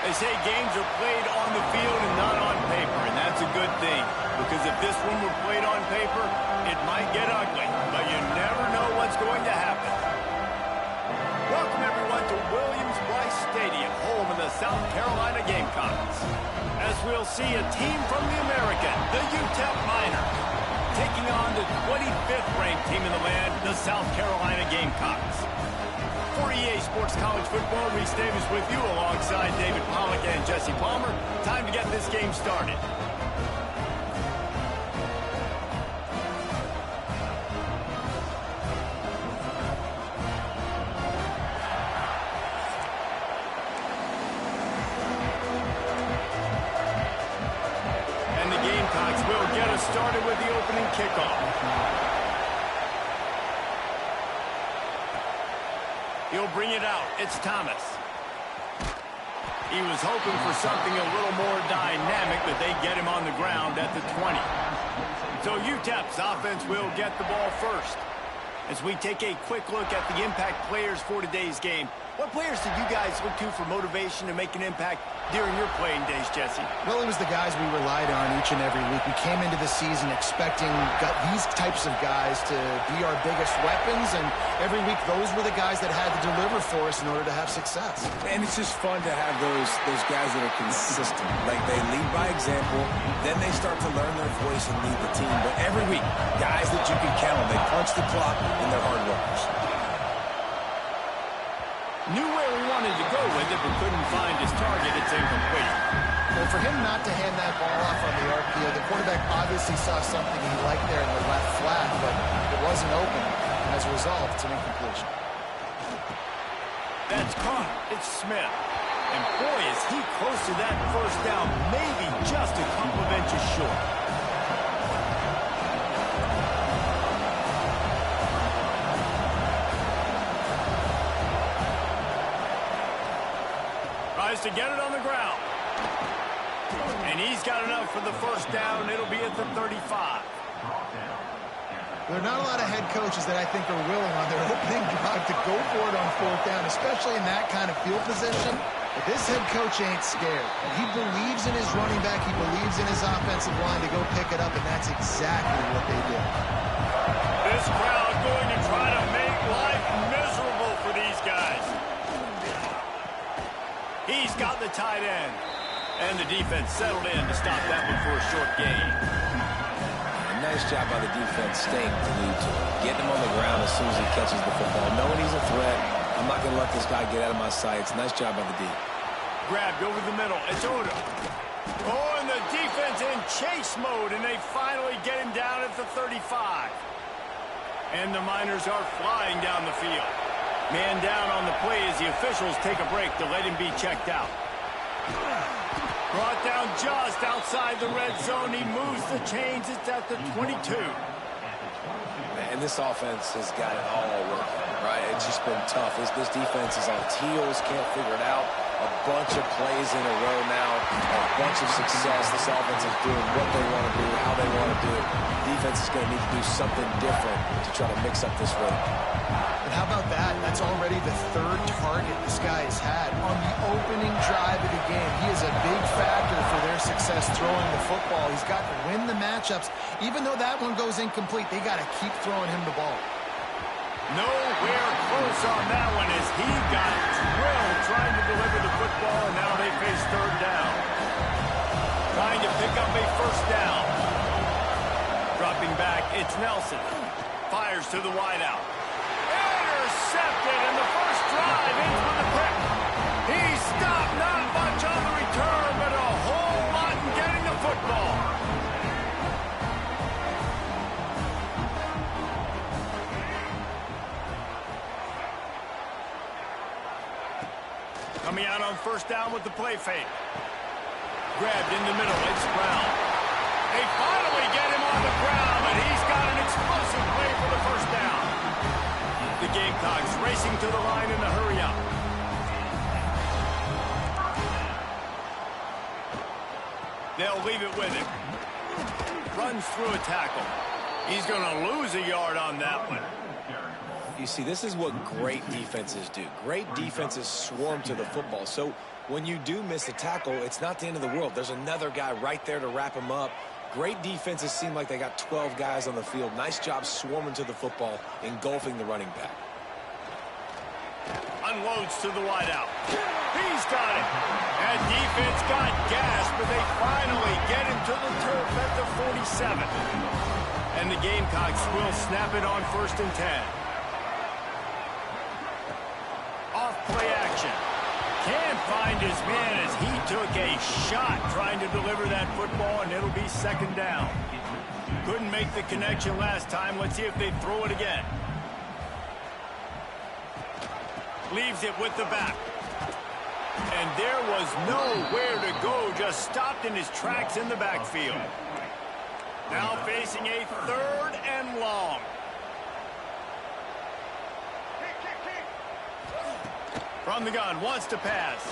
They say games are played on the field and not on paper, and that's a good thing. Because if this one were played on paper, it might get ugly, but you never know what's going to happen. Welcome, everyone, to Williams-Brice Stadium, home of the South Carolina Gamecocks. As we'll see a team from the American, the UTEP Miners, taking on the 25th ranked team in the land, the South Carolina Gamecocks. For EA Sports College Football, Reese Davis with you alongside David Pollack and Jesse Palmer. Time to get this game started. And the Gamecocks will get us started with the opening kickoff. He'll bring it out. It's Thomas. He was hoping for something a little more dynamic, but they get him on the ground at the 20. So UTEP's offense will get the ball first. As we take a quick look at the impact players for today's game, what players did you guys look to for motivation to make an impact during your playing days, Jesse? Well, it was the guys we relied on each and every week. We came into the season expecting these types of guys to be our biggest weapons, and every week those were the guys that had to deliver for us in order to have success. And it's just fun to have those guys that are consistent. Like, they lead by example, then they start to learn their voice and lead the team. But every week, guys that you can count on, they punch the clock, and they're hard workers. Knew where he wanted to go with it, but couldn't find his target. It's incomplete. Well, for him not to hand that ball off on the RPO, the quarterback obviously saw something he liked there in the left flat, but it wasn't open. And as a result, it's an incompletion. That's caught. It's Smith. And boy, is he close to that first down, maybe just a couple of inches short. To get it on the ground. And he's got enough for the first down. It'll be at the 35. There are not a lot of head coaches that I think are willing on their opening drive to go for it on fourth down, especially in that kind of field position. But this head coach ain't scared. He believes in his running back. He believes in his offensive line to go pick it up, and that's exactly what they did. This crowd going to try to make life miserable for these guys. He's got the tight end. And the defense settled in to stop that one for a short gain. Nice job by the defense staying glued to him. Getting him on the ground as soon as he catches the football. Knowing he's a threat, I'm not going to let this guy get out of my sights. Nice job by the D. Grabbed over the middle. It's Oda. Oh, and the defense in chase mode, and they finally get him down at the 35. And the Miners are flying down the field. Man down on the play as the officials take a break to let him be checked out. Brought down just outside the red zone. He moves the chains. It's at the 22. And this offense has got it all working, right? It's just been tough. This defense is on heels, can't figure it out. A bunch of plays in a row now, a bunch of success. This offense is doing what they want to do, how they want to do it. Defense is going to need to do something different to try to mix up this rhythm. And how about that? That's already the third target this guy has had on the opening drive of the game. He is a big factor for their success throwing the football. He's got to win the matchups. Even though that one goes incomplete, they got to keep throwing him the ball. Nowhere close on that one as he got drilled trying to deliver the football, and now they face third down. Trying to pick up a first down. Dropping back, it's Nelson. Fires to the wideout. Intercepted, and the first drive ends with a pick. He stopped, not much on the return, but a whole lot in getting the football. Coming out on first down with the play fake. Grabbed in the middle, it's Brown. They finally get him on the ground, and he's got an explosive play for the first down. The Gamecocks racing to the line in a hurry up. They'll leave it with him. Runs through a tackle. He's going to lose a yard on that one. You see, this is what great defenses do. Great defenses swarm to the football. So when you do miss a tackle, it's not the end of the world. There's another guy right there to wrap him up. Great defenses seem like they got 12 guys on the field. Nice job swarming to the football, engulfing the running back. Unloads to the wideout. He's got it. That defense got gas, but they finally get him to the turf at the 47. And the Gamecocks will snap it on 1st and 10. Off play action. Can't find his man as he took a shot trying to deliver that football, and it'll be 2nd down. Couldn't make the connection last time. Let's see if they throw it again. Leaves it with the back. And there was nowhere to go. Just stopped in his tracks in the backfield. Now facing a 3rd and long. From the gun, wants to pass.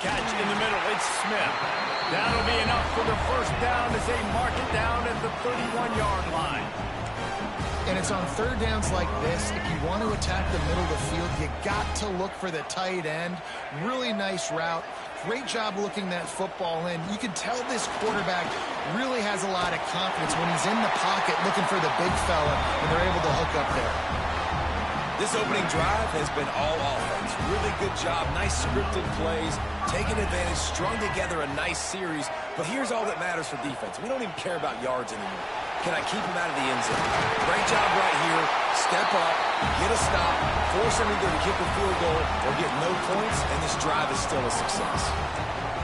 Catch in the middle, it's Smith. That'll be enough for the 1st down as they mark it down at the 31-yard line. And it's on 3rd downs like this. If you want to attack the middle of the field, you got to look for the tight end. Really nice route. Great job looking that football in. You can tell this quarterback really has a lot of confidence when he's in the pocket looking for the big fella, and they're able to hook up there. This opening drive has been all offense. Really good job. Nice scripted plays. Taking advantage. Strung together a nice series. But here's all that matters for defense. We don't even care about yards anymore. Can I keep him out of the end zone? Great job right here. Step up. Get a stop. Force him either to kick a field goal or get no points. And this drive is still a success.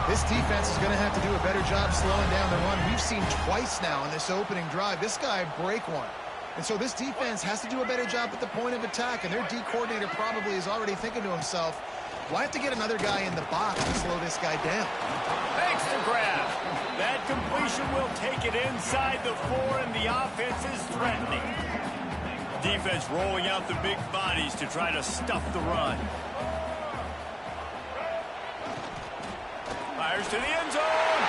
This defense is going to have to do a better job slowing down the run. We've seen twice now in this opening drive. This guy break one. And so this defense has to do a better job at the point of attack, and their D coordinator probably is already thinking to himself, well, I have to get another guy in the box to slow this guy down. Thanks to grab. That completion will take it inside the 4, and the offense is threatening. Defense rolling out the big bodies to try to stuff the run. Fires to the end zone.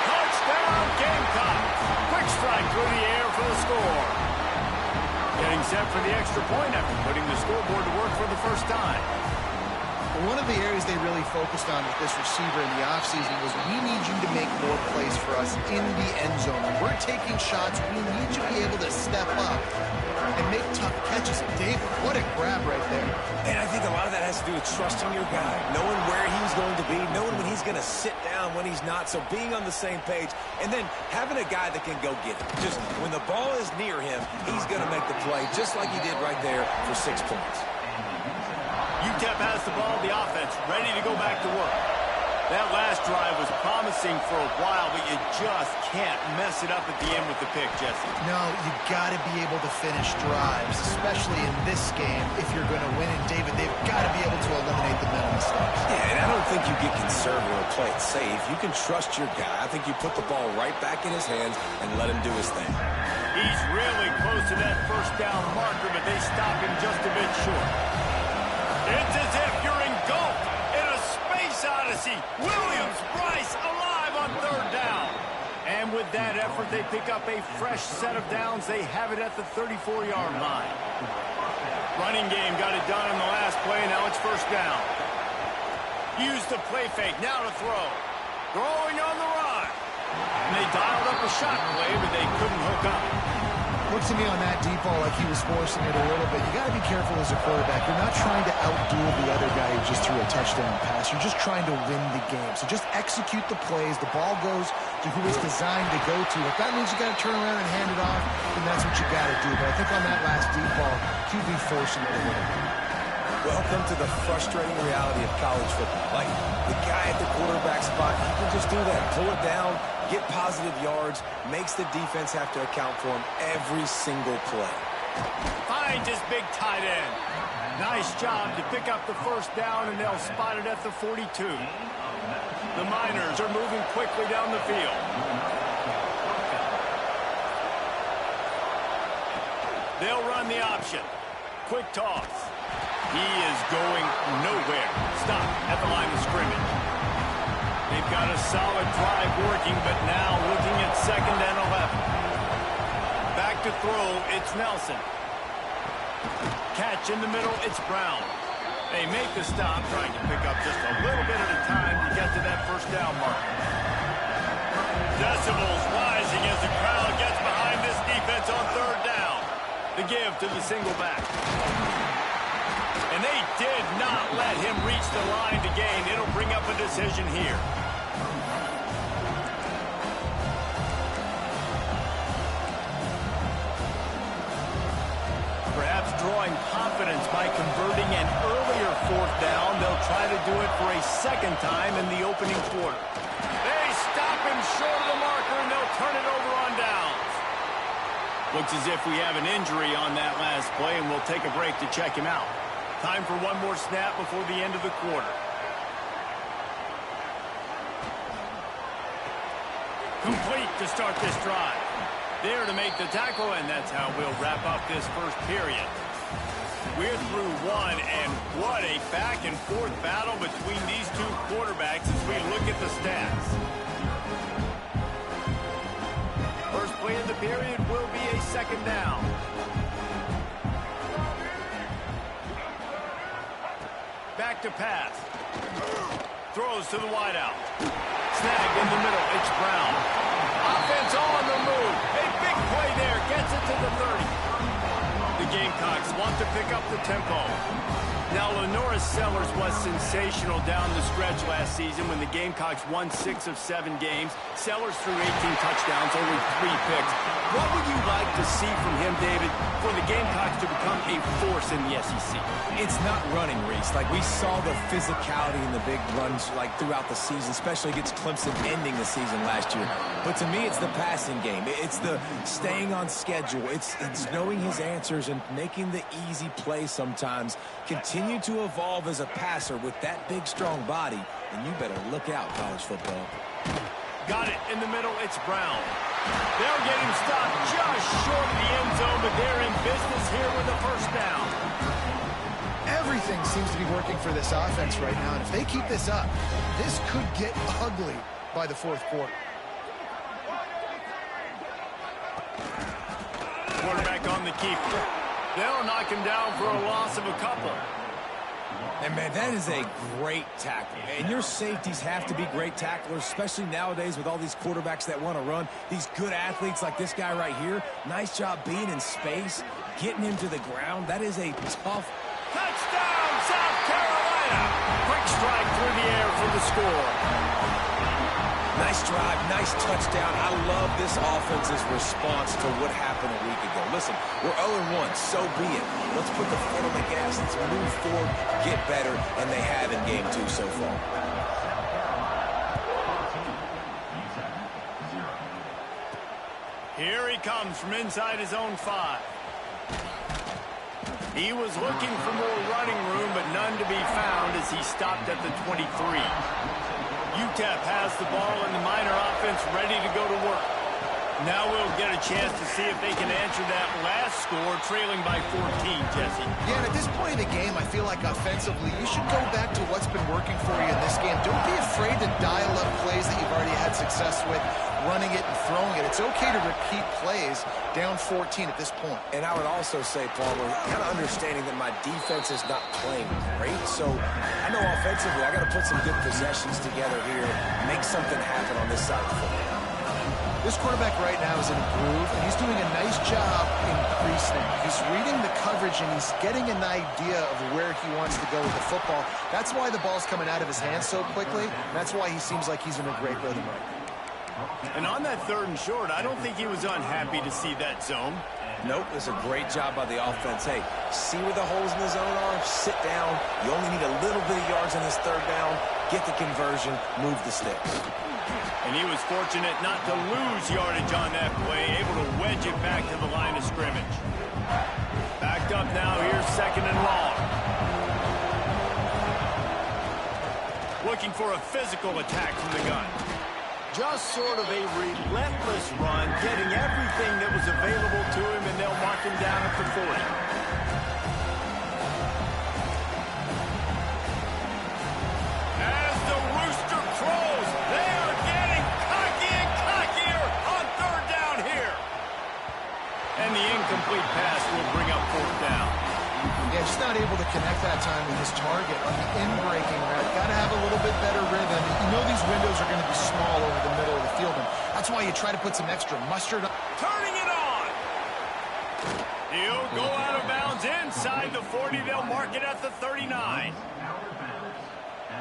Touchdown, Gamecocks. Quick strike through the air for the score. Getting set for the extra point after putting the scoreboard to work for the 1st time. Well, one of the areas they really focused on with this receiver in the offseason was we need you to make more plays for us in the end zone. When we're taking shots, we need you to be able to step up and make tough catches. David, what a grab right there. And I think a lot of that has to do with trusting your guy, knowing where he's going to be, knowing when he's going to sit down, when he's not, so being on the same page, and then having a guy that can go get it. Just when the ball is near him, he's going to make the play, just like he did right there for 6 points. UTEP has the ball, the offense ready to go back to work. That last drive was promising for a while, but you just can't mess it up at the end with the pick, Jesse. No, you got to be able to finish drives, especially in this game if you're going to win. And David, they've got to be able to eliminate the mental mistakes. Yeah, and I don't think you get conservative or play it safe. You can trust your guy. I think you put the ball right back in his hands and let him do his thing. He's really close to that 1st down marker, but they stop him just a bit short. It's as if you're engulfed in a space odyssey. Williams, Bryce alive on 3rd down. And with that effort, they pick up a fresh set of downs. They have it at the 34-yard line. Running game got it done in the last play. Now it's 1st down. Use the play fake. Now to throw. Throwing on the run. And they dialed up a shot play, but they couldn't hook up. Looked to me on that deep ball like he was forcing it a little bit. You got to be careful as a quarterback. You're not trying to outduel the other guy who just threw a touchdown pass. You're just trying to win the game. So just execute the plays. The ball goes to who it's designed to go to. If that means you got to turn around and hand it off, then that's what you got to do. But I think on that last deep ball, QB forcing it a little bit. Welcome to the frustrating reality of college football. Like, the guy at the quarterback spot, he can just do that. Pull it down, get positive yards, makes the defense have to account for him every single play. Finds his big tight end. Nice job to pick up the 1st down, and they'll spot it at the 42. The Miners are moving quickly down the field. They'll run the option. Quick toss. He is going nowhere. Stop at the line of scrimmage. They've got a solid drive working, but now looking at 2nd and 11. Back to throw, it's Nelson. Catch in the middle, it's Brown. They make the stop, trying to pick up just a little bit at a time to get to that first down mark. Decibels rising as the crowd gets behind this defense on third down. The give to the single back. And they did not let him reach the line to gain. It'll bring up a decision here. Perhaps drawing confidence by converting an earlier fourth down. They'll try to do it for a second time in the opening quarter. They stop him short of the marker, and they'll turn it over on downs. Looks as if we have an injury on that last play, and we'll take a break to check him out. Time for one more snap before the end of the quarter. Complete to start this drive. There to make the tackle, and that's how we'll wrap up this first period. We're through one, and what a back-and-forth battle between these two quarterbacks as we look at the stats. First play of the period will be a second down. Back to pass. Throws to the wideout. Snag in the middle. It's Brown. Offense on the move. A big play there. Gets it to the 30. The Gamecocks want to pick up the tempo. Now, Lenora Sellers was sensational down the stretch last season when the Gamecocks won 6 of 7 games. Sellers threw 18 touchdowns, only 3 picks. What would you like to see from him, David, for the Gamecocks to become a force in the SEC? It's not running, Reese. Like, we saw the physicality in the big runs, like, throughout the season, especially against Clemson ending the season last year. But to me, it's the passing game. It's the staying on schedule. It's knowing his answers and making the easy play sometimes. Continue to evolve as a passer with that big, strong body, and you better look out, college football. Got it in the middle. It's Brown. They'll get him stopped just short of the end zone, but they're in business here with a first down. Everything seems to be working for this offense right now, and if they keep this up, this could get ugly by the fourth quarter. Quarterback on the keeper. They'll knock him down for a loss of a couple. And, man, that is a great tackle. And your safeties have to be great tacklers, especially nowadays with all these quarterbacks that want to run. These good athletes like this guy right here. Nice job being in space, getting him to the ground. That is a tough. Touchdown, South Carolina! Quick strike through the air for the score. Nice drive, nice touchdown. I love this offense's response to what happened a week ago. Listen, we're 0-1, so be it. Let's put the foot on the gas, let's move forward, get better, and they have in game 2 so far. Here he comes from inside his own 5. He was looking for more running room, but none to be found as he stopped at the 23. UTEP has the ball and the Miner offense ready to go to work. Now we'll get a chance to see if they can answer that last score, trailing by 14, Jesse. Yeah, and at this point in the game, I feel like offensively, you should go back to what's been working for you in this game. Don't be afraid to dial up plays that you've already had success with, running it and throwing it. It's okay to repeat plays down 14 at this point. And I would also say, Paul, we're kind of understanding that my defense is not playing great. So I know offensively I got to put some good possessions together here, make something happen on this side of the football. This quarterback right now is in a groove, and he's doing a nice job in pre-snap. He's reading the coverage, and he's getting an idea of where he wants to go with the football. That's why the ball's coming out of his hands so quickly. And that's why he seems like he's in a great rhythm right now. And on that 3rd and short, I don't think he was unhappy to see that zone. Nope, it's a great job by the offense. Hey, see where the holes in the zone are, sit down. You only need a little bit of yards in this 3rd down, get the conversion, move the sticks. And he was fortunate not to lose yardage on that play, able to wedge it back to the line of scrimmage. Backed up now, here's 2nd and long. Looking for a physical attack from the gun. Just sort of a relentless run, getting everything that was available to him, and they'll mark him down at the 40. As the rooster crows, they are getting cocky and cockier on 3rd down here. And the incomplete pass will bring up 4th down. target on the in-breaking route. Got to have a little bit better rhythm. You know these windows are going to be small over the middle of the field, and that's why you try to put some extra mustard on. Turning it on. He'll go out of bounds inside the 40. They'll mark it at the 39.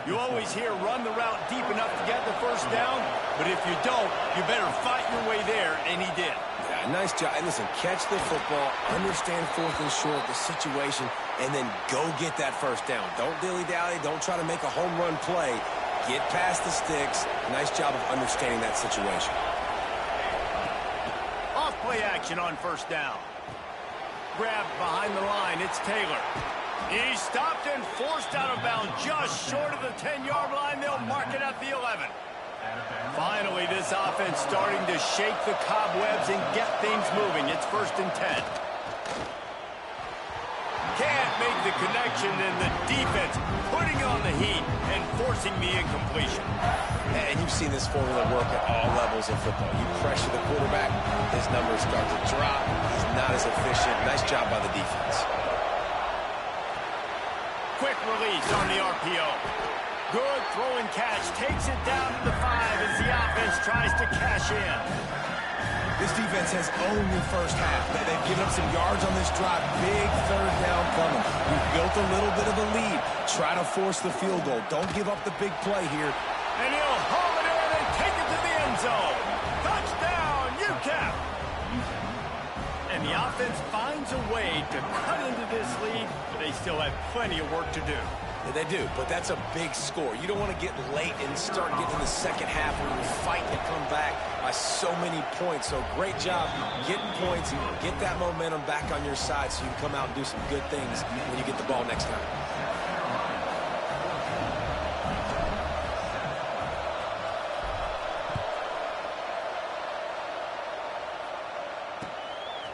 You always hear run the route deep enough to get the first down, but if you don't, you better fight your way there, and he did. Yeah, nice job. And listen, catch the football, understand 4th and short, the situation, and then go get that first down. Don't dilly-dally. Don't try to make a home run play. Get past the sticks. Nice job of understanding that situation. Off play action on first down. Grabbed behind the line. It's Taylor. He's stopped and forced out of bounds just short of the 10-yard line. They'll mark it at the 11. Finally, this offense starting to shake the cobwebs and get things moving. It's 1st and 10. Can't make the connection, and the defense putting on the heat and forcing the incompletion. And you've seen this formula work at all levels of football. You pressure the quarterback, his numbers start to drop. He's not as efficient. Nice job by the defense. Quick release on the RPO. Good throw and catch. Takes it down to the 5 as the offense tries to cash in. This defense has owned the first half. They've given up some yards on this drive. Big 3rd down coming. We've built a little bit of a lead. Try to force the field goal. Don't give up the big play here. And he'll haul it in and take it to the end zone. Touchdown, UTEP. And the offense finds a way to cut into this lead, but they still have plenty of work to do. Yeah, they do, but that's a big score. You don't want to get late and start getting in the second half where you're fighting to come back by so many points. So great job getting points, get that momentum back on your side so you can come out and do some good things when you get the ball next time.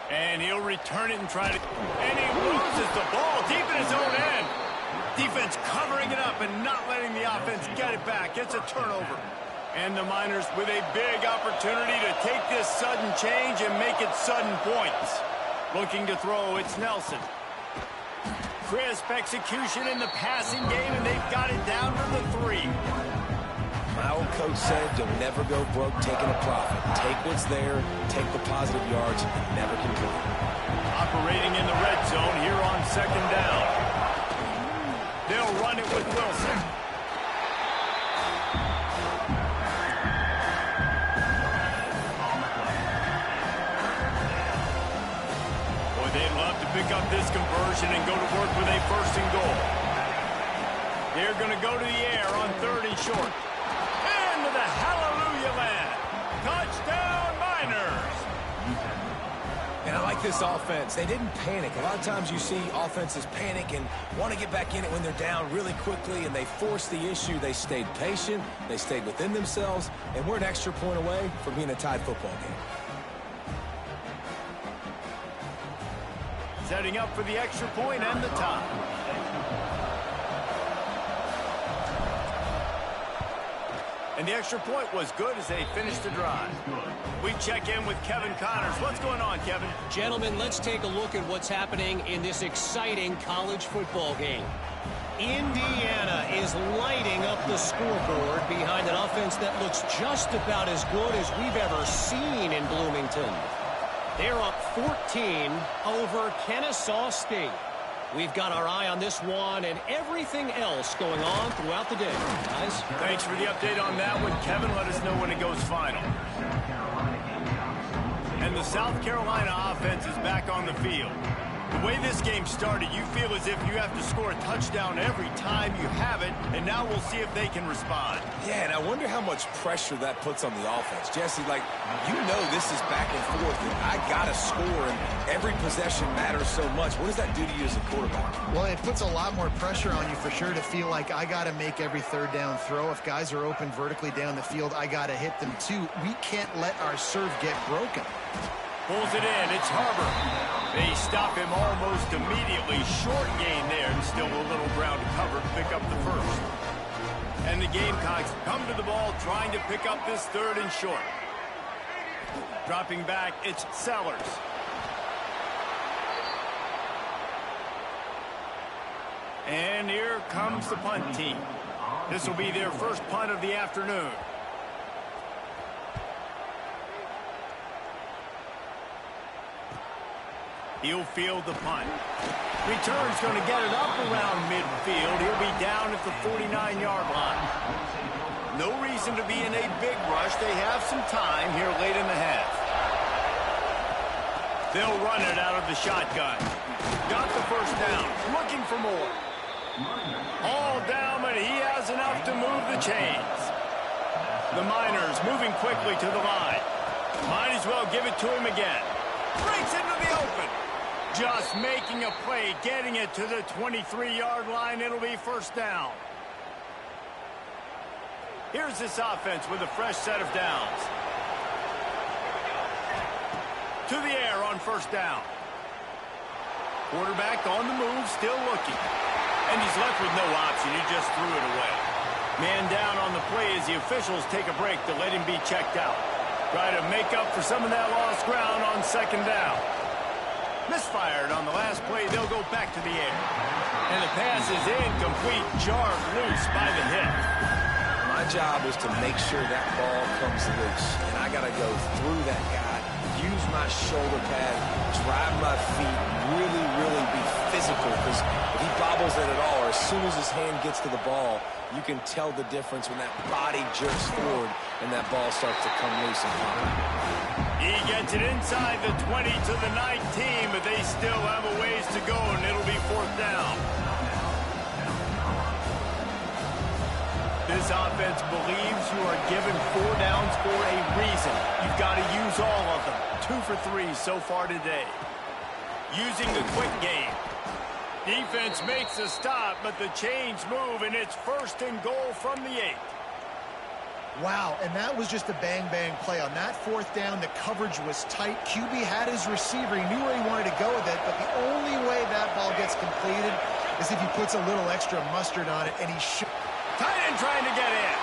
And he'll return it and try to... And he loses the ball deep in his own end. Defense covering it up and not letting the offense get it back. It's a turnover. And the Miners with a big opportunity to take this sudden change and make it sudden points. Looking to throw, it's Nelson. Crisp execution in the passing game, and they've got it down to the 3. My old coach said you'll never go broke taking a profit. Take what's there, take the positive yards, and never complain. Operating in the red zone here on 2nd down. They'll run it with Wilson. Boy, they'd love to pick up this conversion and go to work with a 1st and goal. They're going to go to the air on 3rd and short. Into the hallelujah land. Touchdown, Miners. And I like this offense. They didn't panic. A lot of times you see offenses panic and want to get back in it when they're down really quickly, and they force the issue. They stayed patient. They stayed within themselves, and we're an extra point away from being a tied football game. Setting up for the extra point and the tie. And the extra point was good as they finished the drive. We check in with Kevin Connors. What's going on, Kevin? Gentlemen, let's take a look at what's happening in this exciting college football game. Indiana is lighting up the scoreboard behind an offense that looks just about as good as we've ever seen in Bloomington. They're up 14 over Kennesaw State. We've got our eye on this one and everything else going on throughout the day. Guys? Thanks for the update on that one, Kevin. Let us know when it goes final. And the South Carolina offense is back on the field. The way this game started, you feel as if you have to score a touchdown every time you have it, and now we'll see if they can respond. Yeah, and I wonder how much pressure that puts on the offense. Jesse, like, you know this is back and forth, and I got to score, and every possession matters so much. What does that do to you as a quarterback? Well, it puts a lot more pressure on you for sure to feel like I got to make every 3rd down throw. If guys are open vertically down the field, I got to hit them too. We can't let our serve get broken. Pulls it in. It's Harbor. They stop him almost immediately. Short gain there, and still a little ground to cover to pick up the first. And the Gamecocks come to the ball trying to pick up this 3rd and short. Dropping back, it's Sellers. And here comes the punt team. This will be their first punt of the afternoon. He'll field the punt. Return's going to get it up around midfield. He'll be down at the 49-yard line. No reason to be in a big rush. They have some time here late in the half. They'll run it out of the shotgun. Got the first down. Looking for more. All down, but he has enough to move the chains. The Miners moving quickly to the line. Might as well give it to him again. Breaks into the open. Just making a play, getting it to the 23-yard line. It'll be first down. Here's this offense with a fresh set of downs. To the air on first down. Quarterback on the move, still looking. And he's left with no option. He just threw it away. Man down on the play as the officials take a break to let him be checked out. Try to make up for some of that lost ground on second down. Misfired on the last play. They'll go back to the air. And the pass is incomplete. Jarred loose by the hit. My job is to make sure that ball comes loose. And I got to go through that guy, use my shoulder pad, drive my feet, really be physical. Because if he bobbles it at all, or as soon as his hand gets to the ball, you can tell the difference when that body jerks forward and that ball starts to come loose and pop out. He gets it inside the 20 to the 19, but they still have a ways to go, and it'll be fourth down. This offense believes you are given 4 downs for a reason. You've got to use all of them. 2 for 3 so far today. Using the quick game. Defense makes a stop, but the chains move, and it's first and goal from the 8. Wow, and that was just a bang-bang play. On that fourth down, the coverage was tight. QB had his receiver. He knew where he wanted to go with it, but the only way that ball gets completed is if he puts a little extra mustard on it, and he should. Tight end trying to get in.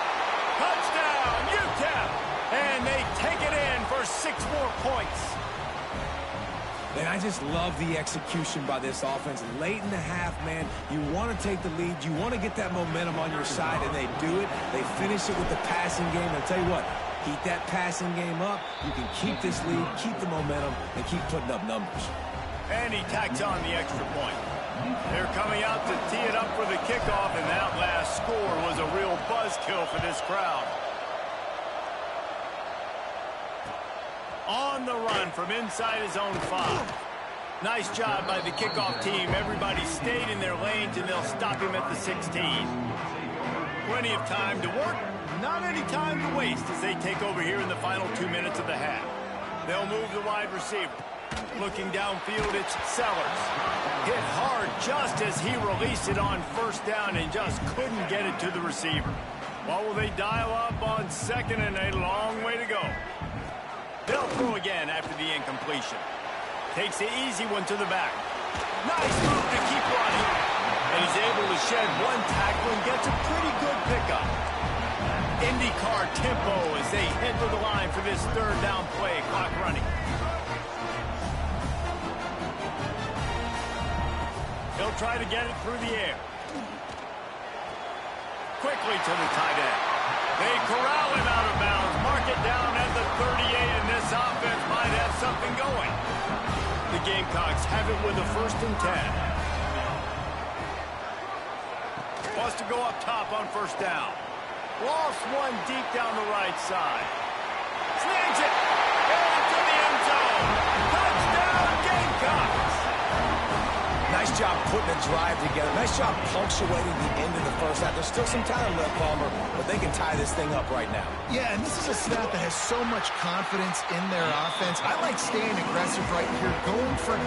Touchdown, UTEP. And they take it in for 6 more points. And I just love the execution by this offense. Late in the half, man, you want to take the lead. You want to get that momentum on your side, and they do it. They finish it with the passing game. And I'll tell you what, keep that passing game up. You can keep this lead, keep the momentum, and keep putting up numbers. And he tacks on the extra point. They're coming out to tee it up for the kickoff, and that last score was a real buzzkill for this crowd. On the run from inside his own 5. Nice job by the kickoff team. Everybody stayed in their lanes, and they'll stop him at the 16. Plenty of time to work, not any time to waste as they take over here in the final 2 minutes of the half. They'll move the wide receiver. Looking downfield, it's Sellers. Hit hard just as he released it on first down and just couldn't get it to the receiver. What will they dial up on second and a long way to go? They'll throw again after the incompletion. Takes the easy one to the back. Nice move to keep running. And he's able to shed one tackle and gets a pretty good pickup. IndyCar tempo as they head to the line for this third down play. Clock running. He'll try to get it through the air. Quickly to the tight end. They corral him out of bounds. Mark it down at the 38, and this offense might have something going. The Gamecocks have it with a 1st and 10. Wants to go up top on first down. Lost one deep down the right side. Slings it. Into the end zone. Touchdown, Gamecocks. Nice job putting a drive together. Nice job punctuating the end of the first half. There's still some time left, Palmer, but they can tie this thing up right now. Yeah, and this is a staff that has so much confidence in their offense. I like staying aggressive right here, going for 2,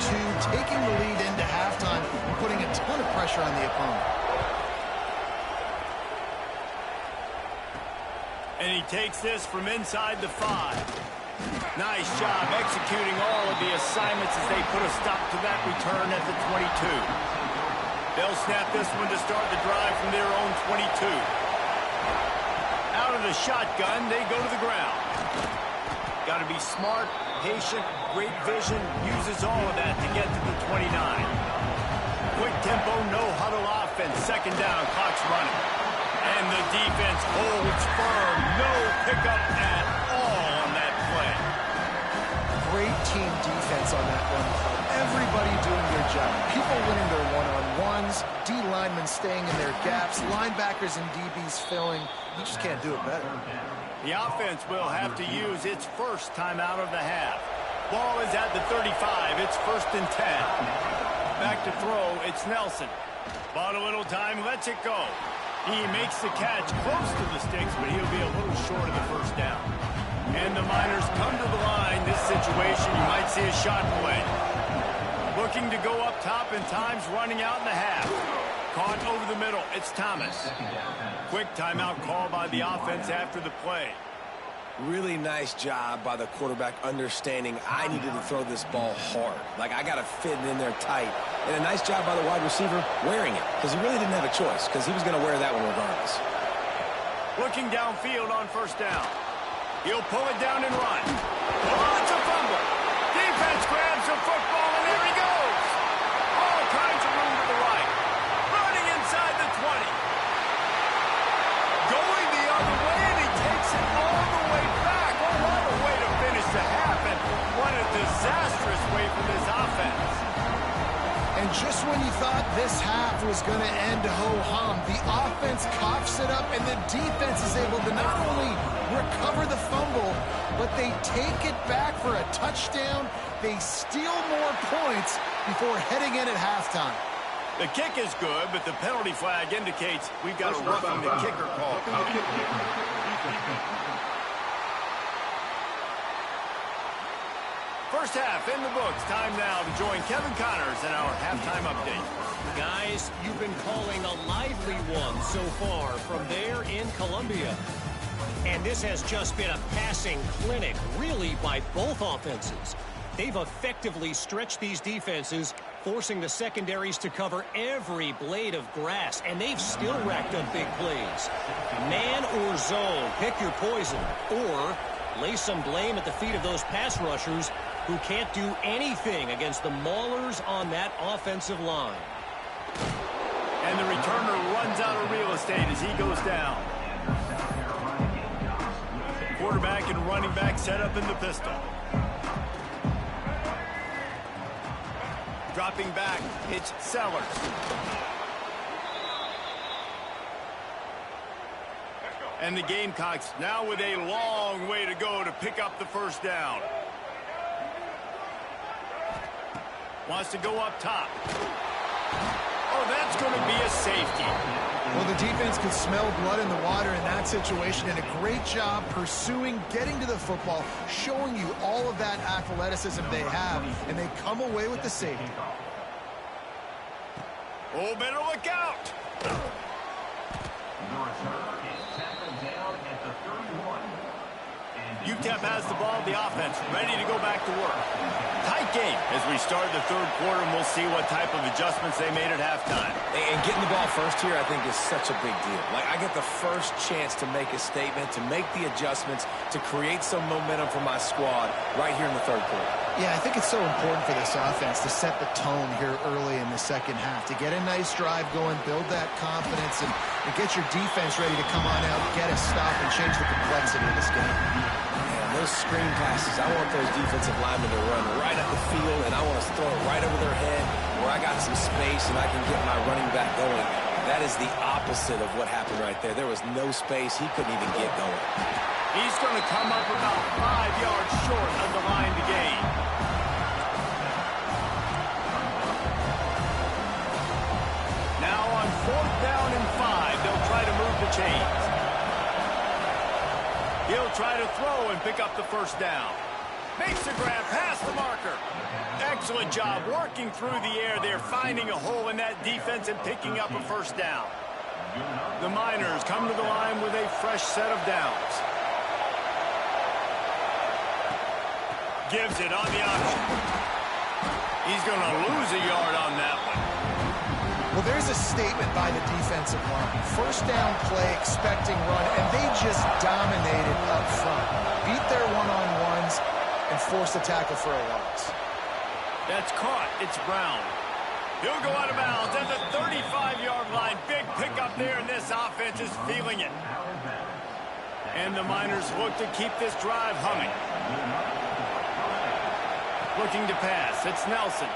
taking the lead into halftime, and putting a ton of pressure on the opponent. And he takes this from inside the 5. Nice job executing all of the assignments as they put a stop to that return at the 22. They'll snap this one to start the drive from their own 22. Out of the shotgun, they go to the ground. Got to be smart, patient, great vision, uses all of that to get to the 29. quick tempo, no huddle offense. Second down, clock's running. And the defense holds firm. No pickup at all on that play. Great team defense on that run play. Everybody doing their job. People winning their one-on-ones, D linemen staying in their gaps, linebackers and DBs filling. You just can't do it better. The offense will have to use its first timeout of the half. Ball is at the 35. It's 1st and 10. Back to throw. It's Nelson. Bought a little time. Lets it go. He makes the catch close to the sticks, but he'll be a little short of the first down. And the Miners come to the line. This situation, you might see a shot play. Looking to go up top, and time's running out in the half. Caught over the middle. It's Thomas. Quick timeout call by the offense after the play. Really nice job by the quarterback understanding I needed to throw this ball hard. Like, I got to fit it in there tight. And a nice job by the wide receiver wearing it, because he really didn't have a choice, because he was going to wear that one regardless. Looking downfield on first down. He'll pull it down and run. Oh, it's a fumble. Defense grabs the football, and there he goes. All kinds of room to the right. Running inside the 20. Going the other way, and he takes it all the way back. Oh, what a way to finish the half, and what a disastrous way for this offense. And just when you thought this half was going to end ho-hum, the offense coughs it up, and the defense is able to not only recover the fumble, but they take it back for a touchdown. They steal more points before heading in at halftime. The kick is good, but the penalty flag indicates we've got a roughing the kicker call. First half in the books. Time now to join Kevin Connors in our halftime update. Guys, you've been calling a lively one so far from there in Columbia. And this has just been a passing clinic, really, by both offenses. They've effectively stretched these defenses, forcing the secondaries to cover every blade of grass, and they've still racked up big plays. Man or zone, pick your poison, or lay some blame at the feet of those pass rushers who can't do anything against the maulers on that offensive line. And the returner runs out of real estate as he goes down. Quarterback and running back set up in the pistol. Dropping back, it's Sellers. And the Gamecocks now with a long way to go to pick up the first down. Wants to go up top. Oh, that's going to be a safety. Well, the defense could smell blood in the water in that situation, and a great job pursuing, getting to the football, showing you all of that athleticism they have, and they come away with the safety. Oh, better look out. UTEP has the ball, the offense ready to go back to work. Tight game as we start the third quarter, and we'll see what type of adjustments they made at halftime. And getting the ball first here, I think, is such a big deal. Like, I get the first chance to make a statement, to make the adjustments, to create some momentum for my squad right here in the third quarter. Yeah, I think it's so important for this offense to set the tone here early in the second half, to get a nice drive going, build that confidence, and get your defense ready to come on out, get a stop, and change the complexity of this game. Those screen passes, I want those defensive linemen to run right up the field, and I want to throw it right over their head where I got some space and I can get my running back going. That is the opposite of what happened right there. There was no space. He couldn't even get going. He's going to come up about 5 yards short of the line to gain. Now on 4th down and 5, they'll try to move the chains. He'll try to throw and pick up the first down. Makes the grab past the marker. Excellent job working through the air there, finding a hole in that defense and picking up a first down. The Miners come to the line with a fresh set of downs. Gives it on the option. He's going to lose a yard on that one. Well, there's a statement by the defensive line. First down play, expecting run, and they just dominated up front. Beat their one-on-ones and forced a tackle for a loss. That's caught. It's Brown. He'll go out of bounds at the 35-yard line. Big pickup there, and this offense is feeling it. And the Miners look to keep this drive humming. Looking to pass. It's Nelson.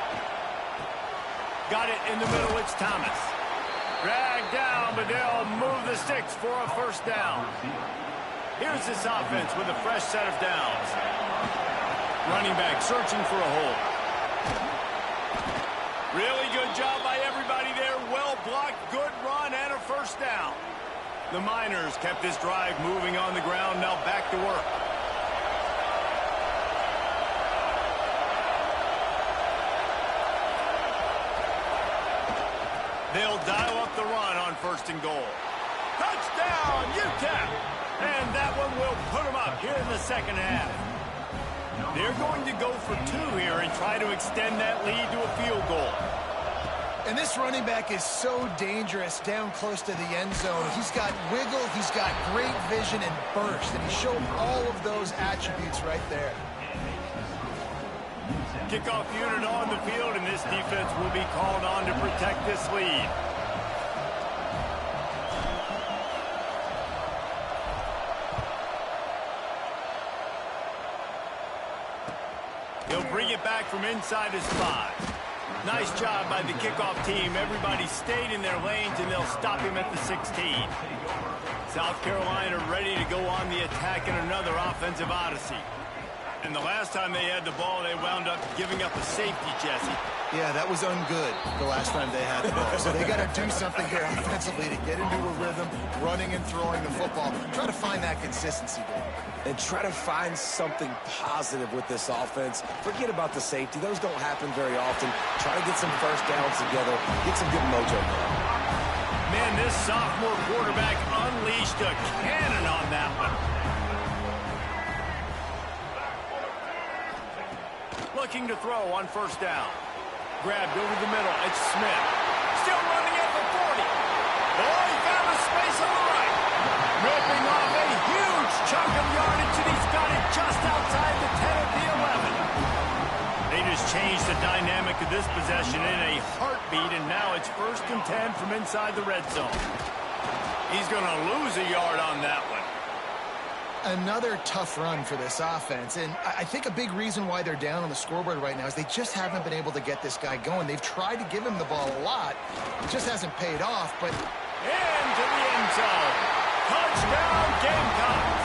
Got it in the middle. It's Thomas. Dragged down, but they'll move the sticks for a first down. Here's this offense with a fresh set of downs. Running back searching for a hole. Really good job by everybody there. Well blocked, good run, and a first down. The Miners kept this drive moving on the ground. Now back to work. They'll dial up the run on 1st and goal. Touchdown, UTEP! And that one will put them up here in the second half. They're going to go for 2 here and try to extend that lead to a field goal. And this running back is so dangerous down close to the end zone. He's got wiggle, he's got great vision and burst, and he showed all of those attributes right there. Kickoff unit on the field, and this defense will be called on to protect this lead. He'll bring it back from inside his 5. Nice job by the kickoff team. Everybody stayed in their lanes, and they'll stop him at the 16. South Carolina ready to go on the attack in another offensive odyssey. And the last time they had the ball, they wound up giving up a safety, Jesse. Yeah, that was ungood the last time they had the ball. So they got to do something here offensively to get into a rhythm, running and throwing the football. Try to find that consistency, Dave. And try to find something positive with this offense. Forget about the safety. Those don't happen very often. Try to get some first downs together. Get some good mojo going. Man, this sophomore quarterback unleashed a cannon on that one. Looking to throw on 1st down. Grabbed over the middle. It's Smith. Still running at the 40. Oh, he found a space on the right. Ripping off a huge chunk of yardage, and he's got it just outside the 10 of the 11. They just changed the dynamic of this possession in a heartbeat, and now it's 1st and 10 from inside the red zone. He's going to lose a yard on that one. Another tough run for this offense, and I think a big reason why they're down on the scoreboard right now is they just haven't been able to get this guy going. They've tried to give him the ball a lot. It just hasn't paid off, but... Into the end zone. Touchdown, Gamecocks.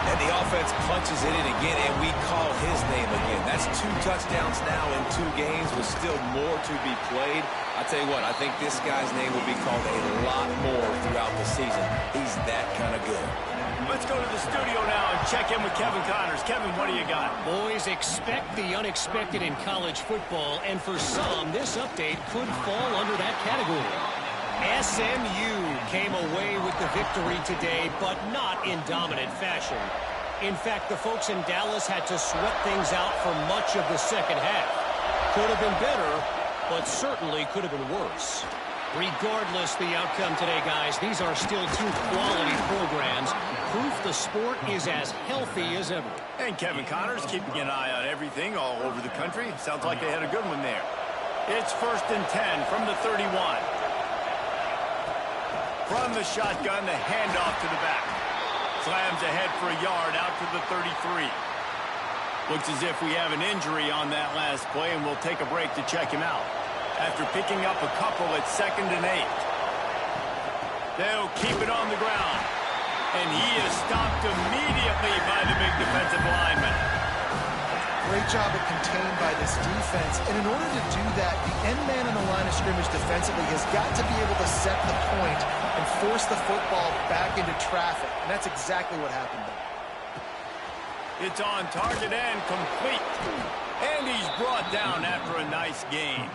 And the offense punches it in again, and we call his name again. That's 2 touchdowns now in 2 games with still more to be played. I tell you what, I think this guy's name will be called a lot more throughout the season. He's that kind of good. Let's go to the studio now and check in with Kevin Connors. Kevin, what do you got? Boys, expect the unexpected in college football, and for some, this update could fall under that category. SMU came away with the victory today, but not in dominant fashion. In fact, the folks in Dallas had to sweat things out for much of the second half. Could have been better, but certainly could have been worse. Regardless the outcome today, guys, these are still 2 quality programs. Proof the sport is as healthy as ever. And Kevin Connors keeping an eye on everything all over the country. Sounds like they had a good one there. It's 1st and 10 from the 31. From the shotgun, the handoff to the back. Slams ahead for a yard out to the 33. Looks as if we have an injury on that last play, and we'll take a break to check him out. After picking up a couple at 2nd and 8. They'll keep it on the ground. And he is stopped immediately by the big defensive lineman. Great job of contained by this defense. And in order to do that, the end man in the line of scrimmage defensively has got to be able to set the point and force the football back into traffic. And that's exactly what happened there. It's on target and complete. And he's brought down after a nice gain.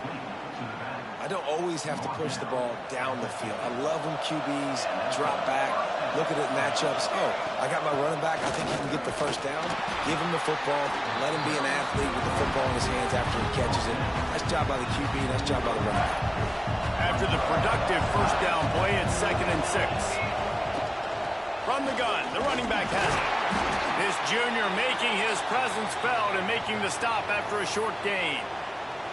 I don't always have to push the ball down the field. I love when QBs drop back, look at it matchups. Oh, I got my running back. I think he can get the first down. Give him the football. Let him be an athlete with the football in his hands after he catches it. Nice job by the QB. Nice job by the running back. After the productive first down play, it's 2nd and 6. From the gun, the running back has it. This junior making his presence felt and making the stop after a short gain.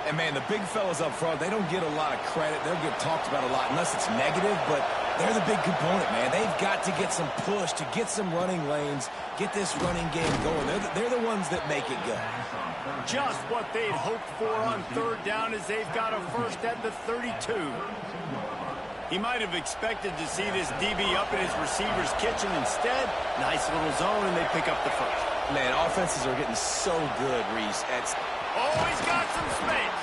And, man, the big fellas up front, they don't get a lot of credit. They'll get talked about a lot unless it's negative, but they're the big component, man. They've got to get some push, to get some running lanes, get this running game going. They're the ones that make it go. Just what they'd hoped for on third down as they've got a first at the 32. He might have expected to see this DB up in his receiver's kitchen. Instead, nice little zone, and they pick up the first. Man, offenses are getting so good, Reese. Oh, he's got some space.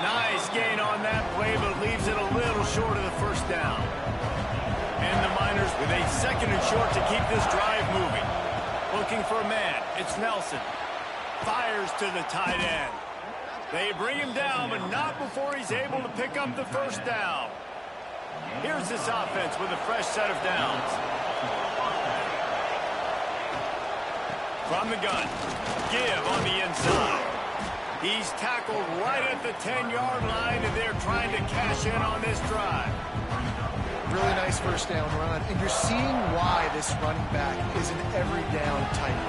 Nice gain on that play, but leaves it a little short of the first down. And the Miners with a second and short to keep this drive moving. Looking for a man. It's Nelson. Fires to the tight end. They bring him down, but not before he's able to pick up the first down. Here's this offense with a fresh set of downs. From the gun. Give on the inside. He's tackled right at the 10-yard line, and they're trying to cash in on this drive. Really nice first down run, and you're seeing why this running back is an every down type.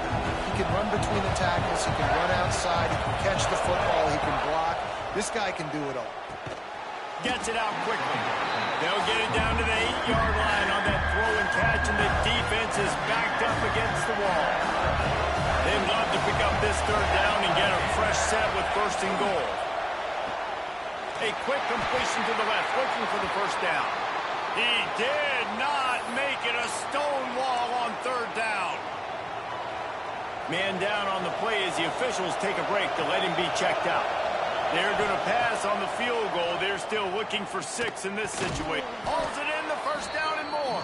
He can run between the tackles, he can run outside, he can catch the football, he can block. This guy can do it all. Gets it out quickly. They'll get it down to the 8-yard line on that throw and catch, and the defense is backed up against the wall. They'd love to pick up this third down and get a fresh set with first and goal. A quick completion to the left, looking for the first down. He did not make it. A stone wall on third down. Man down on the play as the officials take a break to let him be checked out. They're going to pass on the field goal. They're still looking for 6 in this situation. Hauls it in, the first down and more.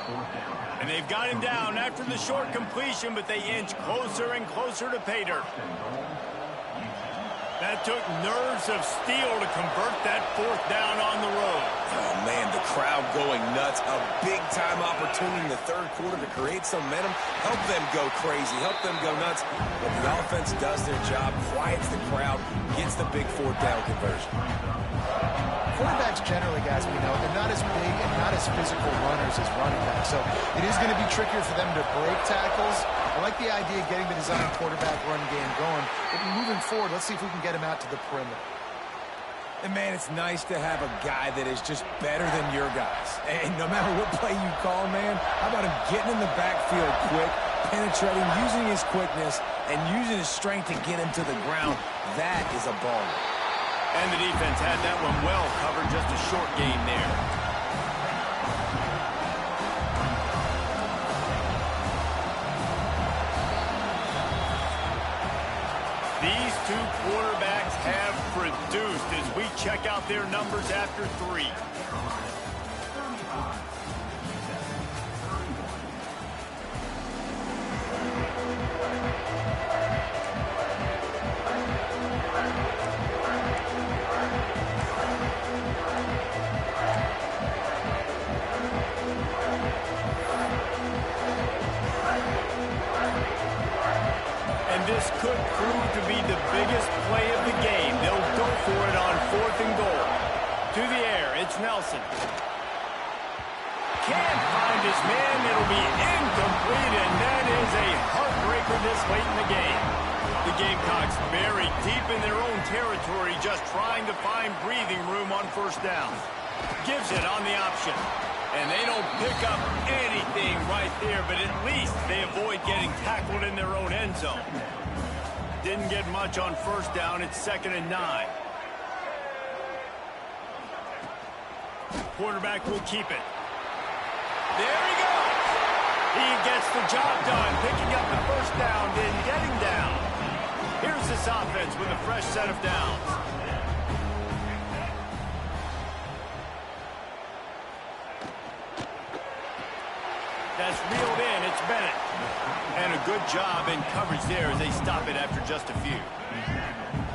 And they've got him down after the short completion, but they inch closer and closer to pay dirt. That took nerves of steel to convert that fourth down on the road. Oh, man, the crowd going nuts. A big-time opportunity in the third quarter to create some momentum. Help them go crazy. Help them go nuts. But the offense does their job, quiets the crowd, gets the big fourth down conversion. Quarterbacks generally, guys, we know, they're not as big and not as physical runners as running backs. So it is going to be trickier for them to break tackles. I like the idea of getting the design quarterback run game going. But moving forward, let's see if we can get him out to the perimeter. And, man, it's nice to have a guy that is just better than your guys. And no matter what play you call, man, how about him getting in the backfield quick, penetrating, using his quickness, and using his strength to get him to the ground. That is a baller. And the defense had that one well covered, just a short gain there. These two quarterbacks have produced as we check out their numbers after 3. This could prove to be the biggest play of the game. They'll go for it on 4th and goal. To the air, it's Nelson. Can't find his man. It'll be incomplete, and that is a heartbreaker this late in the game. The Gamecocks buried deep in their own territory, just trying to find breathing room on first down. Gives it on the option. And they don't pick up anything right there, but at least they avoid getting tackled in their own end zone. Didn't get much on first down. It's 2nd and 9. Quarterback will keep it. There he goes. He gets the job done, picking up the first down, then getting down. Here's this offense with a fresh set of downs. That's reeled in. It's Bennett. And a good job in coverage there as they stop it after just a few.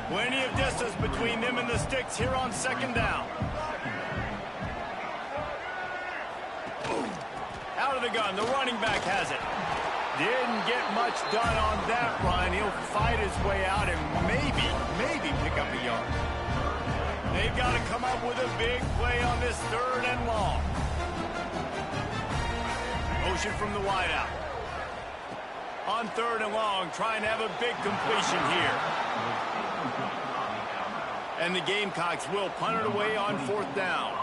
Plenty of distance between them and the sticks here on 2nd down. Out of the gun. The running back has it. Didn't get much done on that run. He'll fight his way out and maybe pick up a yard. They've got to come up with a big play on this 3rd and long. Motion from the wideout. On 3rd and long, trying to have a big completion here. And the Gamecocks will punt it away on 4th down.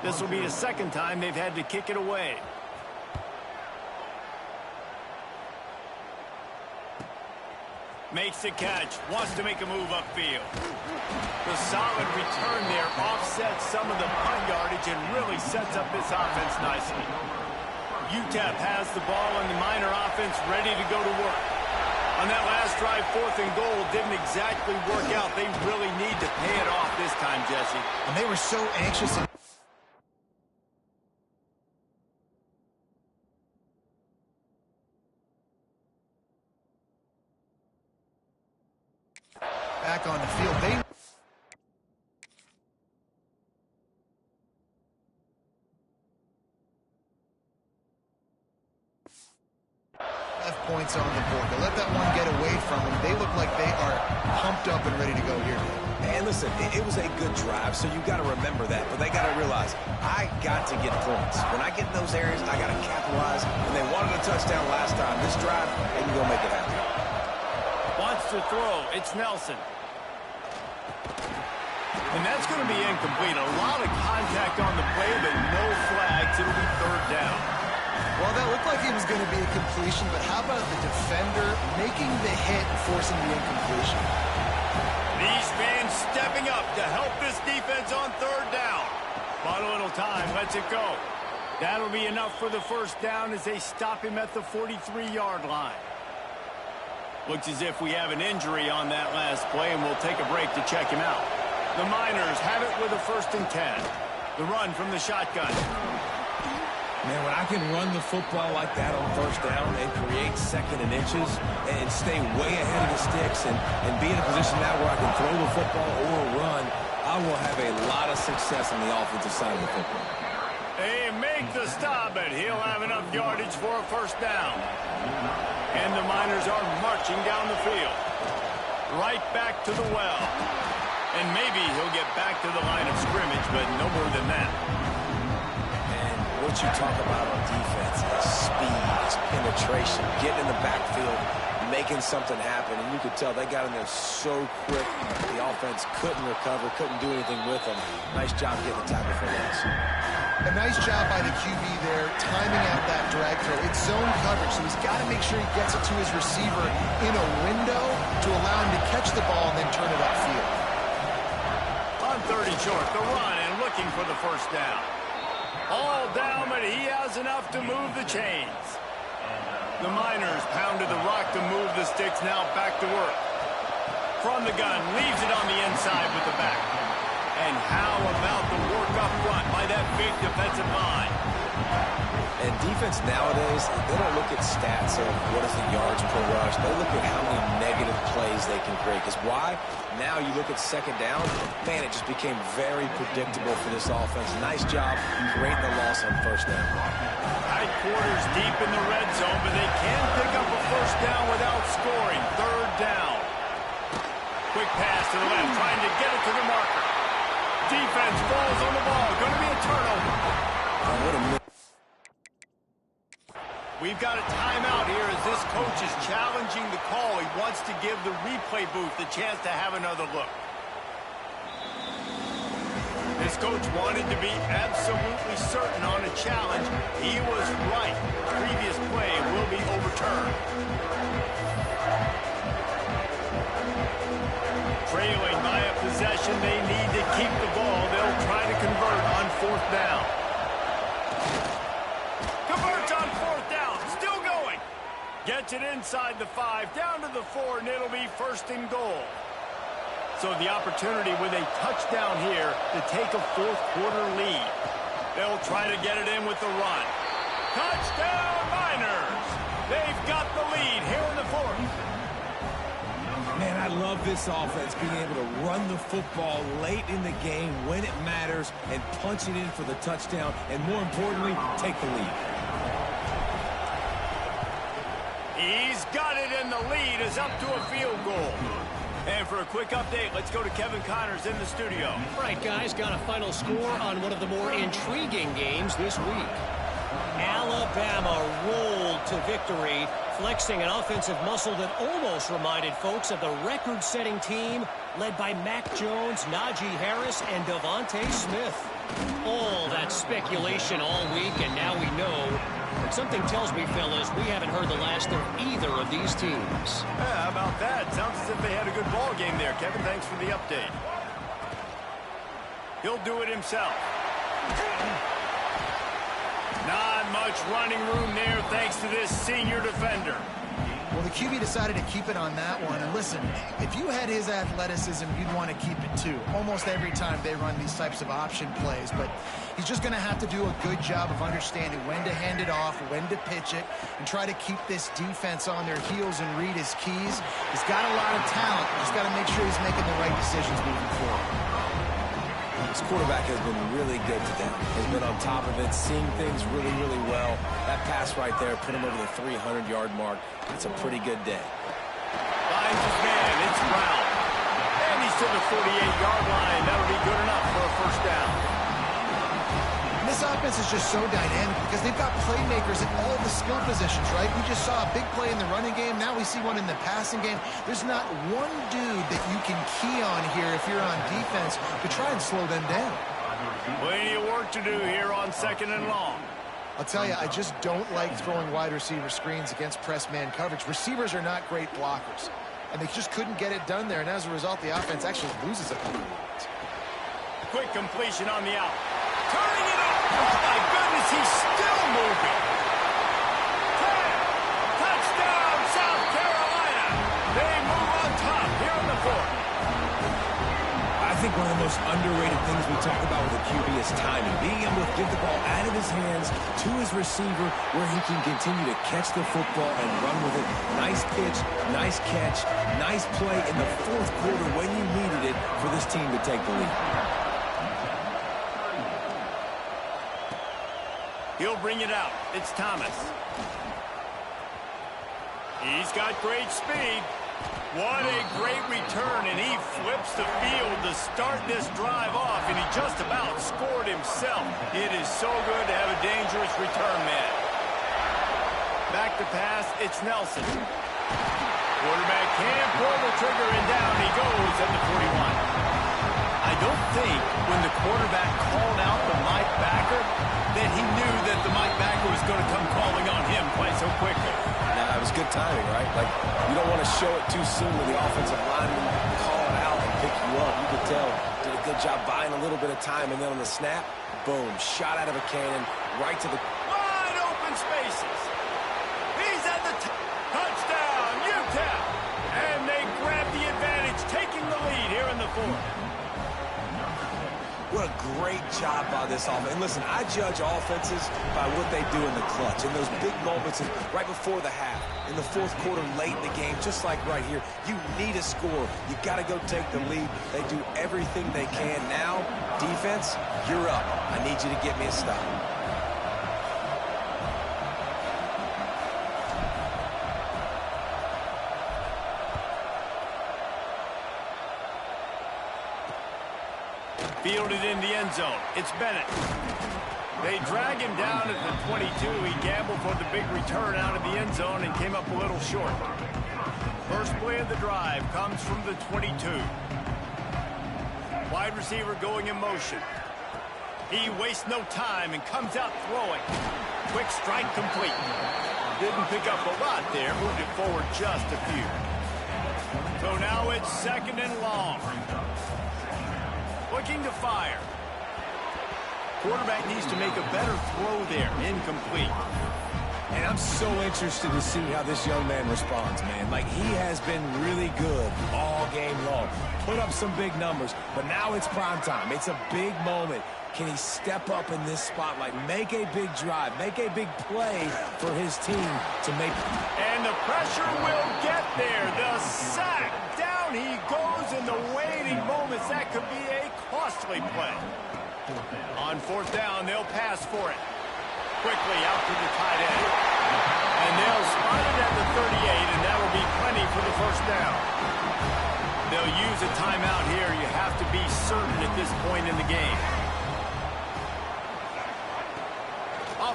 This will be the second time they've had to kick it away. Makes the catch. Wants to make a move upfield. The solid return there offsets some of the punt yardage and really sets up this offense nicely. UTEP has the ball and the Miner offense ready to go to work. On that last drive, 4th and goal didn't exactly work out. They really need to pay it off this time, Jesse. And they were so anxious. Back on the field. Points on the board. They let that one get away from them. They look like they are pumped up and ready to go here. And listen, it was a good drive, so you got to remember that. But they got to realize, I got to get points. When I get in those areas, I got to capitalize. When they wanted a touchdown last time, this drive, they can go make it happen. Wants to throw. It's Nelson. And that's going to be incomplete. A lot of contact on the play, but no flags. It'll be 3rd down. Well, that looked like it was going to be a completion, but how about the defender making the hit and forcing the incompletion? These fans stepping up to help this defense on 3rd down. Bought a little time. Lets it go. That'll be enough for the 1st down as they stop him at the 43-yard line. Looks as if we have an injury on that last play, and we'll take a break to check him out. The Miners have it with a 1st and 10. The run from the shotgun. Man, when I can run the football like that on 1st down and create 2nd and inches and stay way ahead of the sticks and be in a position now where I can throw the football or run, I will have a lot of success on the offensive side of the football. They make the stop, but he'll have enough yardage for a 1st down. And the Miners are marching down the field. Right back to the well. And maybe he'll get back to the line of scrimmage, but no more than that. What you talk about on defense is speed, is penetration, getting in the backfield, making something happen. And you could tell they got in there so quick, the offense couldn't recover, couldn't do anything with them. Nice job getting the tackle for loss. A nice job by the QB there, timing out that drag throw. It's zone coverage, so he's got to make sure he gets it to his receiver in a window to allow him to catch the ball and then turn it upfield. On 30 short, the run and looking for the 1st down. All down, but he has enough to move the chains. The Miners pounded the rock to move the sticks, now back to work. From the gun, leaves it on the inside with the back. And how about the work up front by that big defensive line? And defense nowadays, they don't look at stats of what is the yards per rush. They look at how many negative plays they can create. Because why? Now you look at 2nd down, man, it just became very predictable for this offense. Nice job creating the loss on 1st down. Tight quarters deep in the red zone, but they can pick up a 1st down without scoring. 3rd down. Quick pass to the left, trying to get it to the marker. Defense falls on the ball. Going to be a turnover. We've got a timeout here as this coach is challenging the call. He wants to give the replay booth the chance to have another look. This coach wanted to be absolutely certain on a challenge. He was right. The previous play will be overturned. Trailing by a possession, they need to keep the ball. They'll try to convert on 4th down. Converts on 4th down. Still going. Gets it inside the 5, down to the 4, and it'll be 1st and goal. So the opportunity with a touchdown here to take a 4th quarter lead. They'll try to get it in with the run. Touchdown, Miners! They've got the lead here in the 4th. Man, I love this offense being able to run the football late in the game when it matters and punch it in for the touchdown, and more importantly, take the lead. He's got it, and the lead is up to a field goal. And for a quick update, let's go to Kevin Connors in the studio. All right, guys, got a final score on one of the more intriguing games this week. Alabama rolled to victory, flexing an offensive muscle that almost reminded folks of the record-setting team led by Mac Jones, Najee Harris, and Devontae Smith. All that speculation all week, and now we know. But something tells me, fellas, we haven't heard the last of either of these teams. Yeah, how about that? Sounds as if they had a good ball game there, Kevin. Thanks for the update. He'll do it himself. Not much running room there thanks to this senior defender. Well, the QB decided to keep it on that one. And listen, if you had his athleticism, you'd want to keep it too. Almost every time they run these types of option plays. But he's just going to have to do a good job of understanding when to hand it off, when to pitch it, and try to keep this defense on their heels and read his keys. He's got a lot of talent. He's got to make sure he's making the right decisions moving forward. This quarterback has been really good today. Has been on top of it, seeing things really, really well. That pass right there put him over the 300-yard mark. It's a pretty good day. Finds his man. It's Brown. And he's to the 48-yard line. That'll be good enough for a first down. And this offense is just so dynamic because they've got playmakers at all the skill positions, right? We just saw a big play in the running game. Now we see one in the passing game. There's not one dude that you can key on here if you're on defense to try and slow them down. Plenty of work to do here on 2nd and long. I'll tell you, I just don't like throwing wide receiver screens against press man coverage. Receivers are not great blockers, and they just couldn't get it done there. And as a result, the offense actually loses a few yards. Quick completion on the out. Turning it up. Oh, my goodness, he's still moving. Touchdown, South Carolina. They move on top here in the 4th. I think one of the most underrated things we talk about with a QB is timing. Being able to get the ball out of his hands to his receiver where he can continue to catch the football and run with it. Nice pitch, nice catch, nice play in the 4th quarter when you needed it for this team to take the lead. He'll bring it out. It's Thomas. He's got great speed. What a great return, and he flips the field to start this drive off, and he just about scored himself. It is so good to have a dangerous return man. Back to pass, it's Nelson. Quarterback can't pull the trigger, and down he goes at the 41. I don't think when the quarterback called out the Mike backer that he knew that the Mike backer was going to come calling on him quite so quickly. Nah, it was good timing, right? Like, you don't want to show it too soon when the offensive lineman call it out and pick you up. You could tell, did a good job buying a little bit of time, and then on the snap, boom, shot out of a cannon right to the wide open spaces. He's at the touchdown, UTEP, and they grab the advantage, taking the lead here in the 4th. What a great job by this offense. And listen, I judge offenses by what they do in the clutch, in those big moments right before the half, in the 4th quarter, late in the game, just like right here. You need a score. You got to go take the lead. They do everything they can. Now, defense, you're up. I need you to get me a stop. Fielded in the end zone. It's Bennett. They drag him down at the 22. He gambled for the big return out of the end zone and came up a little short. First play of the drive comes from the 22. Wide receiver going in motion. He wastes no time and comes out throwing. Quick strike complete. Didn't pick up a lot there. Moved it forward just a few. So now it's 2nd and long. Looking to fire. Quarterback needs to make a better throw there. Incomplete. And I'm so interested to see how this young man responds, man. Like, he has been really good all game long. Put up some big numbers, but now it's prime time. It's a big moment. Can he step up in this spotlight, make a big drive, make a big play for his team to make... And the pressure will get there. The sack. Down he goes in the waiting moments. That could be a costly play. On 4th down, they'll pass for it. Quickly out to the tight end. And they'll spot it at the 38, and that will be plenty for the first down. They'll use a timeout here. You have to be certain at this point in the game.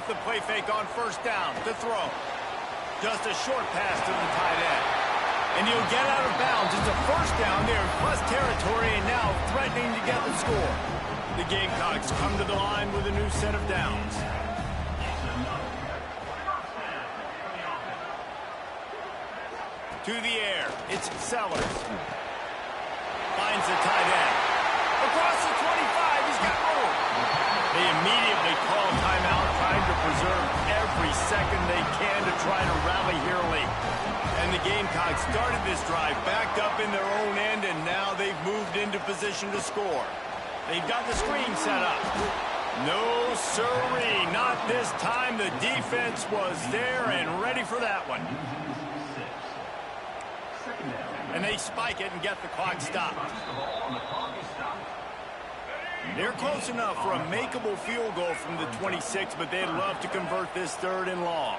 off the play fake on first down. The throw. Just a short pass to the tight end. And he'll get out of bounds. It's a first down there in plus territory and now threatening to get the score. The Gamecocks come to the line with a new set of downs. To the air. It's Sellers. Finds the tight end. Across the 25. He's got room. They immediately call timeout, trying to preserve every second they can to try to rally here late. And the Gamecocks started this drive backed up in their own end, and now they've moved into position to score. They've got the screen set up. No siree, not this time. The defense was there and ready for that one. And they spike it and get the clock stopped. They're close enough for a makeable field goal from the 26, but they'd love to convert this third and long.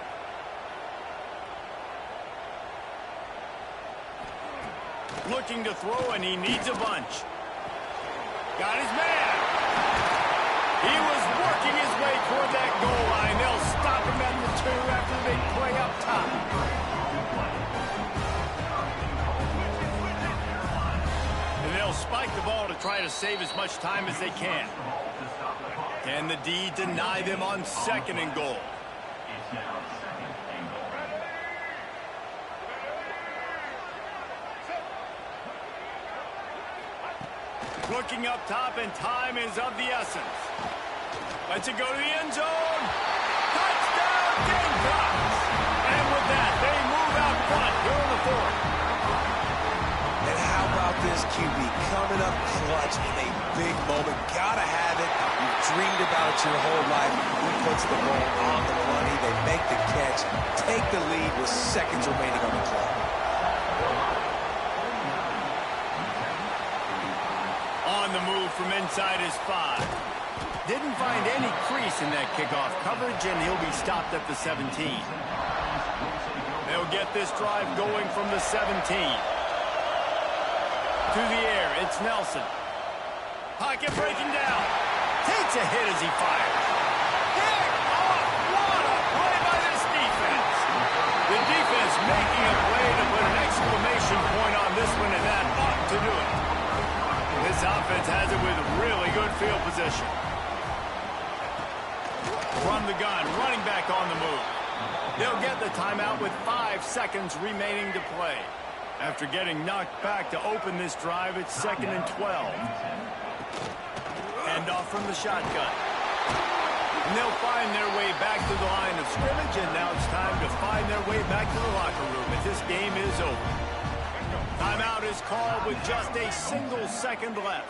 Looking to throw, and he needs a bunch. Got his man. He was working his way toward that goal line. They'll stop him at the 2 after the big play up top. And they'll spike the ball to try to save as much time as they can. Can the D deny them on second and goal? Looking up top, and time is of the essence. Lets it go to the end zone. Touchdown, Gamecocks! And with that, they move out front here in the fourth. And how about this QB coming up clutch in a big moment? Gotta have it. You've dreamed about it your whole life. He puts the ball on the money. They make the catch, take the lead with seconds remaining on the clock. On the move from inside his 5. Didn't find any crease in that kickoff coverage, and he'll be stopped at the 17. They'll get this drive going from the 17. To the air, it's Nelson. Pocket breaking down. Takes a hit as he fires. Hit off. What a play by this defense. The defense making a play to put an exclamation point on this one, and that ought to do it. This offense has it with really good field position. From the gun, running back on the move. They'll get the timeout with 5 seconds remaining to play. After getting knocked back to open this drive, it's 2nd and 12. Hand off from the shotgun. And they'll find their way back to the line of scrimmage, and now it's time to find their way back to the locker room as this game is over. Timeout is called with just a single second left.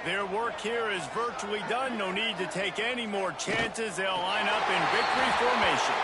Their work here is virtually done. No need to take any more chances. They'll line up in victory formation.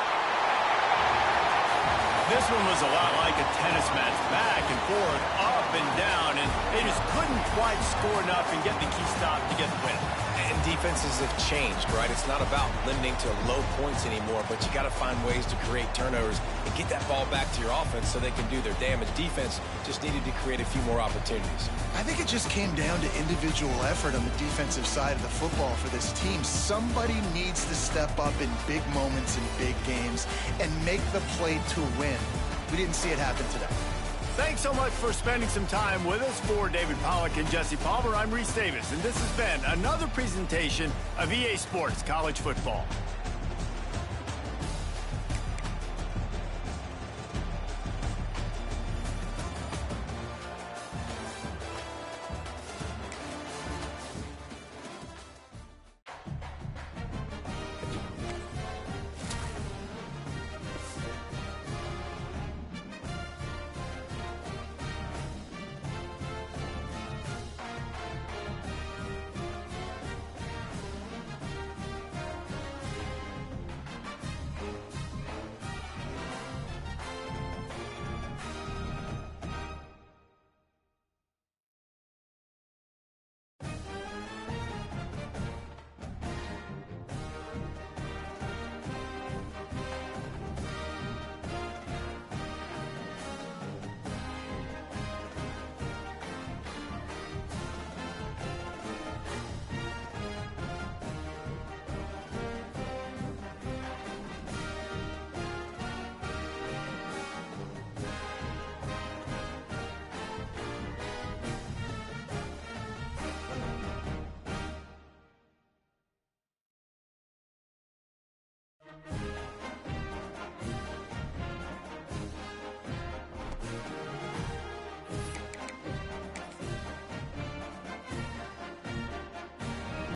This one was a lot like a tennis match, back and forth, up and down, and they just couldn't quite score enough and get the key stop to get the win. And defenses have changed, right? It's not about limiting to low points anymore, but you got to find ways to create turnovers and get that ball back to your offense so they can do their damage. Defense just needed to create a few more opportunities. I think it just came down to individual effort on the defensive side of the football for this team. Somebody needs to step up in big moments in big games and make the play to win. We didn't see it happen today. Thanks so much for spending some time with us. For David Pollack and Jesse Palmer, I'm Reese Davis, and this has been another presentation of EA Sports College Football.